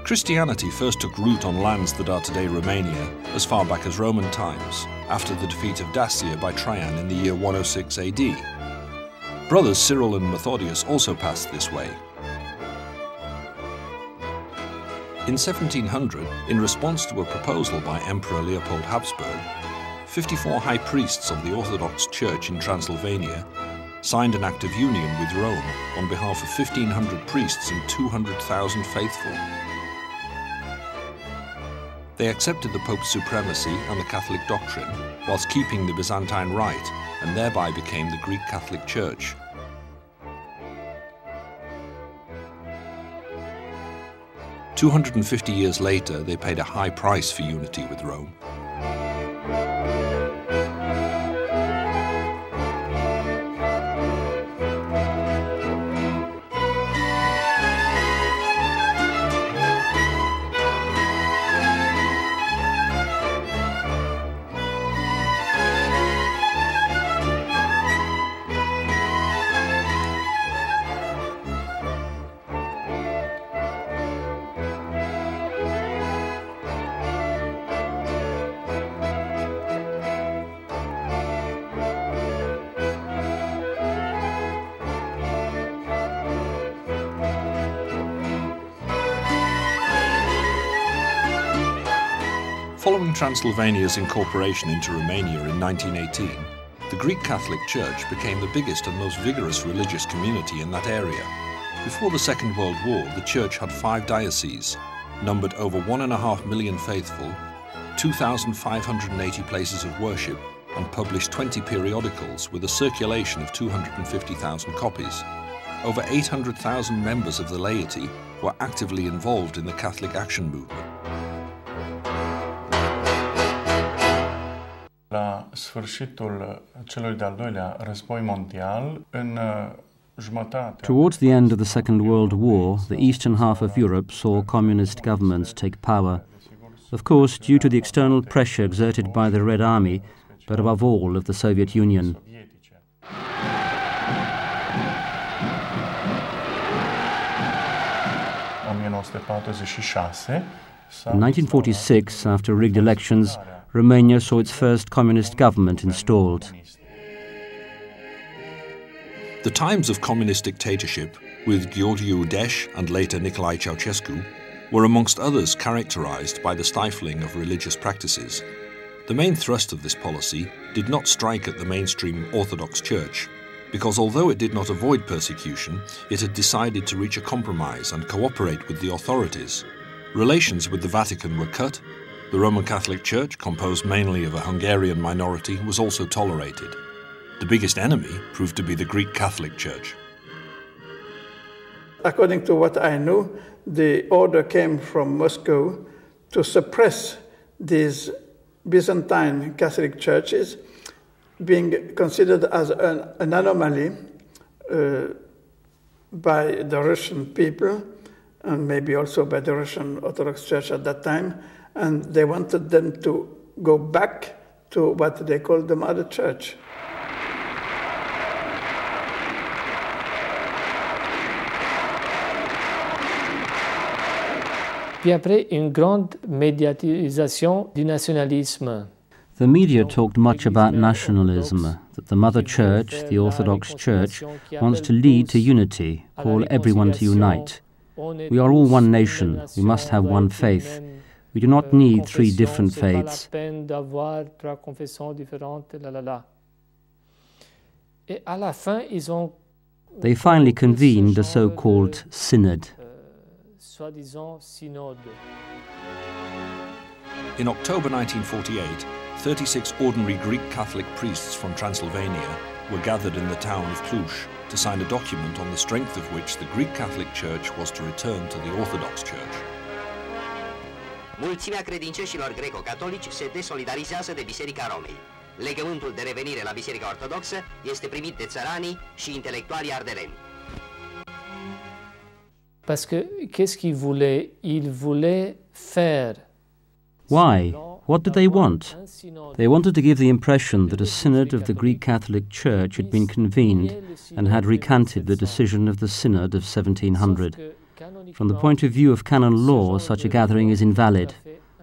Christianity first took root on lands that are today Romania as far back as Roman times, after the defeat of Dacia by Trajan in the year 106 AD. Brothers Cyril and Methodius also passed this way. In 1700, in response to a proposal by Emperor Leopold Habsburg, 54 high priests of the Orthodox Church in Transylvania signed an act of union with Rome on behalf of 1,500 priests and 200,000 faithful. They accepted the Pope's supremacy and the Catholic doctrine, whilst keeping the Byzantine rite, and thereby became the Greek Catholic Church. "250 years later, they paid a high price for unity with Rome. Following Transylvania's incorporation into Romania in 1918, the Greek Catholic Church became the biggest and most vigorous religious community in that area. Before the Second World War, the Church had 5 dioceses, numbered over 1.5 million faithful, 2,580 places of worship, and published 20 periodicals with a circulation of 250,000 copies. Over 800,000 members of the laity were actively involved in the Catholic Action Movement. La sfârșitul celui de-al doilea război mondial, în jumătate. Towards the end of the Second World War, the eastern half of Europe saw communist governments take power. Of course, due to the external pressure exerted by the Red Army, but above all of the Soviet Union. In 1946, after rigged elections, Romania saw its first communist government installed. The times of communist dictatorship, with Gheorghiu Deș and later Nicolae Ceausescu, were amongst others characterised by the stifling of religious practices. The main thrust of this policy did not strike at the mainstream Orthodox Church, because although it did not avoid persecution, it had decided to reach a compromise and cooperate with the authorities. Relations with the Vatican were cut. The Roman Catholic Church, composed mainly of a Hungarian minority, was also tolerated. The biggest enemy proved to be the Greek Catholic Church. According to what I know, the order came from Moscow to suppress these Byzantine Catholic churches, being considered as an anomaly by the Russian people, and maybe also by the Russian Orthodox Church at that time, and they wanted them to go back to what they called the Mother Church. Puis après, une grande médiatisation du nationalisme. The media talked much about nationalism, that the Mother Church, the Orthodox Church, wants to lead to unity, call everyone to unite. We are all one nation, we must have one faith. We do not need 3 different faiths. They finally convened a so-called synod. In October 1948, 36 ordinary Greek Catholic priests from Transylvania were gathered in the town of Cluj to sign a document on the strength of which the Greek Catholic Church was to return to the Orthodox Church. Mulțimea credincioșilor greco-catolici se desolidarizează de Biserica Romei. Legământul de revenire la Biserica Ortodoxă este primit de țăranii și intelectualii ardeleni. Parce que qu'est-ce qu'ils voulaient? Ils voulaient faire. Why? What did they want? They wanted to give the impression that a synod of the Greek Catholic Church had been convened and had recanted the decision of the synod of 1700. From the point of view of canon law, such a gathering is invalid.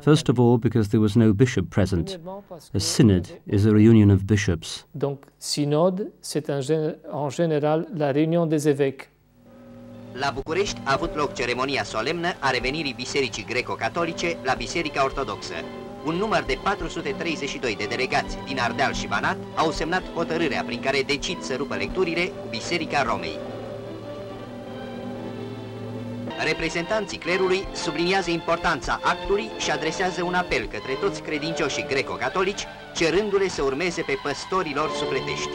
First of all, because there was no bishop present. A synod is a reunion of bishops. Donc, synode, c'est en général la réunion des évêques. La București a avut loc ceremonia solemnă a revenirii Bisericii Greco-Catolice la Biserica Ortodoxă. Un număr de 432 de delegați din Ardeal și Banat au semnat hotărârea prin care decid să rupă lecturile cu Biserica Romei. Reprezentanții clerului subliniază importanța actului și adresează un apel către toți credincioșii greco-catolici, cerându-le să urmeze pe păstorii lor sufletești.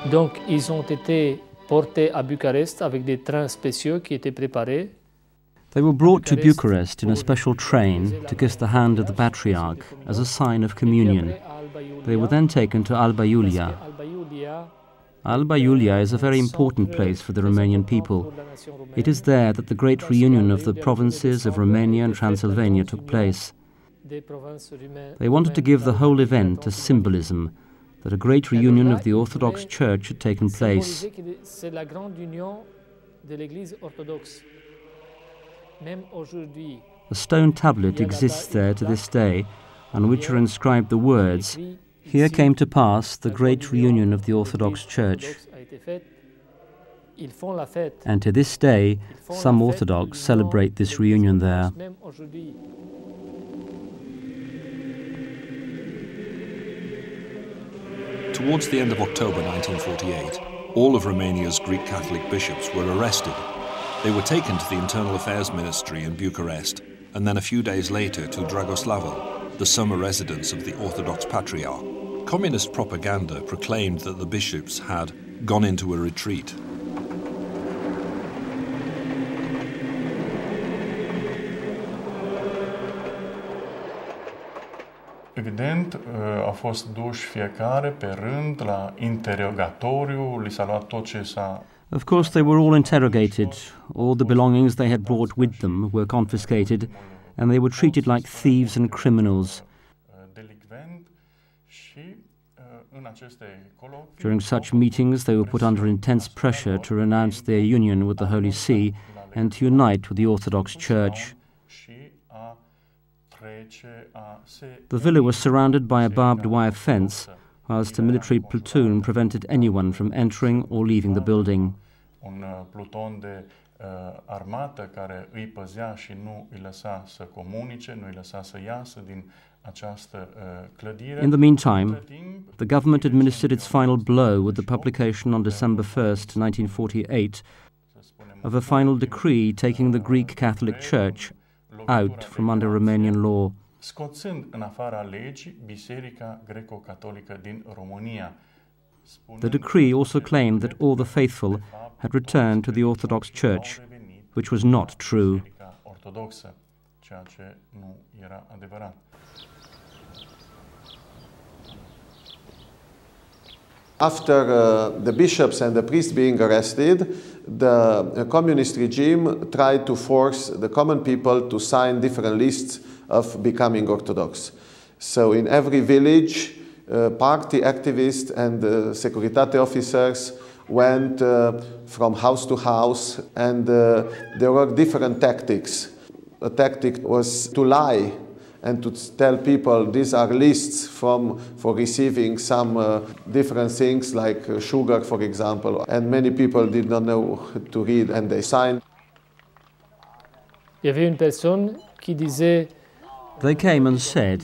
Donc, ils ont été portés à Bucarest avec des trains spéciaux qui étaient préparés. They were brought to Bucharest in a special train to kiss the hand of the Patriarch as a sign of communion. They were then taken to Alba Iulia. Alba Iulia is a very important place for the Romanian people. It is there that the great reunion of the provinces of Romania and Transylvania took place. They wanted to give the whole event a symbolism, that a great reunion of the Orthodox Church had taken place. A stone tablet exists there to this day, on which are inscribed the words, "Here came to pass the great reunion of the Orthodox Church." And to this day, some Orthodox celebrate this reunion there. Towards the end of October 1948, all of Romania's Greek Catholic bishops were arrested. They were taken to the Internal Affairs Ministry in Bucharest, and then a few days later to Dragoslavl, the summer residence of the Orthodox Patriarch. Communist propaganda proclaimed that the bishops had gone into a retreat. Evident, au fost duși fiecare pe rând la interogatoriu, li s-a luat tot ce s-a... Of course, they were all interrogated. All the belongings they had brought with them were confiscated, and they were treated like thieves and criminals. During such meetings, they were put under intense pressure to renounce their union with the Holy See and to unite with the Orthodox Church. The villa was surrounded by a barbed wire fence, whilst a military platoon prevented anyone from entering or leaving the building. Un pluton de armată care îi păzea și nu îi lăsa să comunice, nu îi lăsa să iasă din această clădire. In the meantime, the government administered its final blow with the publication on December 1st, 1948, of a final decree taking the Greek Catholic Church out from under Romanian law. Scoțând în afara legii Biserica Greco-Catolică din România. The decree also claimed that all the faithful had returned to the Orthodox Church, which was not true. After the bishops and the priests being arrested, the communist regime tried to force the common people to sign different lists of becoming Orthodox. So in every village, party activists and Securitate officers went from house to house, and there were different tactics. A tactic was to lie and to tell people these are lists for receiving some different things like sugar, for example, and many people did not know to read and they signed. Il y avait une personne qui disait They came and said,